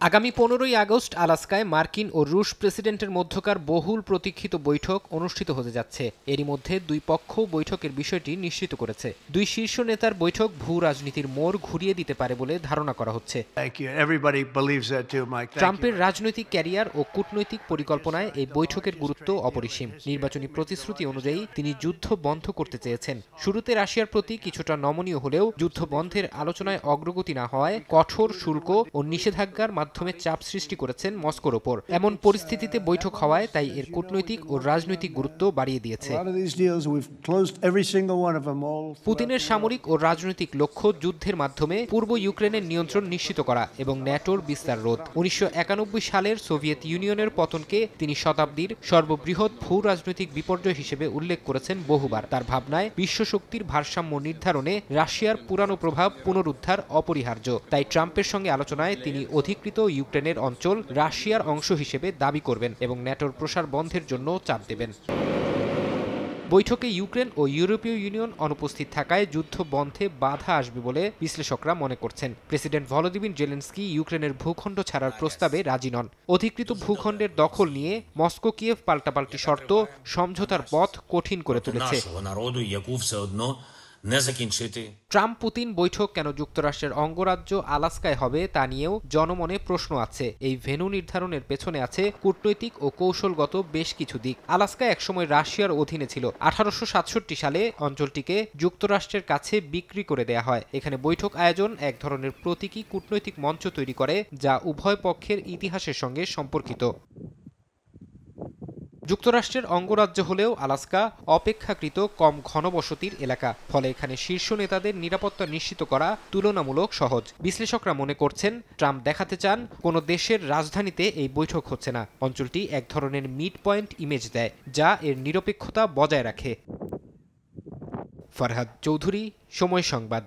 আগামী 15ই আগস্ট আলাস্কায় মার্কিন ও রুশ প্রেসিডেন্টের মধ্যকার বহুল প্রতীক্ষিত বৈঠক অনুষ্ঠিত হতে যাচ্ছে। এরই মধ্যে দুই পক্ষ বৈঠকের বিষয়টি নিশ্চিত করেছে। দুই শীর্ষ নেতার বৈঠক ভূ রাজনীতির মোড় ঘুরিয়ে দিতে পারে বলে ধারণা করা হচ্ছে। ট্রাম্পের রাজনৈতিক ক্যারিয়ার ও কূটনৈতিক পরিকল্পনায় এই বৈঠকের গুরুত্ব অপরিসীম। নির্বাচনী প্রতিশ্রুতি অনুযায়ী তিনি যুদ্ধ বন্ধ করতে চেয়েছেন। শুরুতে রাশিয়ার প্রতি কিছুটা নমনীয় হলেও যুদ্ধ বন্ধের আলোচনায় অগ্রগতি না হওয়ায় কঠোর শুল্ক ও নিষেধাজ্ঞার মাধ্যমে চাপ সৃষ্টি করেছেন মস্কোর ওপর। এমন পরিস্থিতিতে বৈঠক হওয়ায় তাই এর কূটনৈতিক ও রাজনৈতিক গুরুত্ব বাড়িয়ে দিয়েছে। পুতিনের সামরিক ও রাজনৈতিক লক্ষ্য যুদ্ধের মাধ্যমে পূর্ব ইউক্রেনের নিয়ন্ত্রণ নিশ্চিত করা এবং ন্যাটোর বিস্তার রোধ। 1991 সালের সোভিয়েত ইউনিয়নের পতনকে তিনি শতাব্দীর সর্ববৃহৎ ভূ রাজনৈতিক বিপর্যয় হিসেবে উল্লেখ করেছেন বহুবার। তার ভাবনায় বিশ্বশক্তির ভারসাম্য নির্ধারণে রাশিয়ার পুরানো প্রভাব পুনরুদ্ধার অপরিহার্য। তাই ট্রাম্পের সঙ্গে আলোচনায় তিনি অধিকৃত ইউক্রেনের অঞ্চল রাশিয়ার অংশ হিসেবে দাবি করবেন এবং ন্যাটোর প্রসার বন্ধের জন্য চাপ দেবেন। বৈঠকে ইউক্রেন ও ইউরোপীয় ইউনিয়ন অনুপস্থিত থাকায় যুদ্ধ বন্ধে বাধা আসবে বলে বিশ্লেষকরা মনে করছেন। প্রেসিডেন্ট ভলোদিমির জেলেনস্কি ইউক্রেনের ভূখণ্ড ছাড়ার প্রস্তাবে রাজি নন। অধিকৃত ভূখণ্ডের দখল নিয়ে মস্কো কিয়েভ পাল্টাপাল্টি শর্ত সমঝোতার পথ কঠিন করে তুলেছে। ট্রাম্প পুতিন বৈঠক কেন যুক্তরাষ্ট্রের অঙ্গরাজ্য আলাস্কায় হবে তা নিয়েও জনমনে প্রশ্ন আছে। এই ভেন্যু নির্ধারণের পেছনে আছে কূটনৈতিক ও কৌশলগত বেশ কিছু দিক। আলাস্কা একসময় রাশিয়ার অধীনে ছিল। 1867 সালে অঞ্চলটিকে যুক্তরাষ্ট্রের কাছে বিক্রি করে দেয়া হয়। এখানে বৈঠক আয়োজন এক ধরনের প্রতীকী কূটনৈতিক মঞ্চ তৈরি করে, যা উভয় পক্ষের ইতিহাসের সঙ্গে সম্পর্কিত। যুক্তরাষ্ট্রের অঙ্গরাজ্য হলেও আলাস্কা অপেক্ষাকৃত কম ঘনবসতির এলাকা, ফলে এখানে শীর্ষ নেতাদের নিরাপত্তা নিশ্চিত করা তুলনামূলক সহজ। বিশ্লেষকরা মনে করছেন ট্রাম্প দেখাতে চান কোনো দেশের রাজধানীতে এই বৈঠক হচ্ছে না। অঞ্চলটি এক ধরনের মিড পয়েন্ট ইমেজ দেয়, যা এর নিরপেক্ষতা বজায় রাখে। ফরহাদ চৌধুরী, সময় সংবাদ।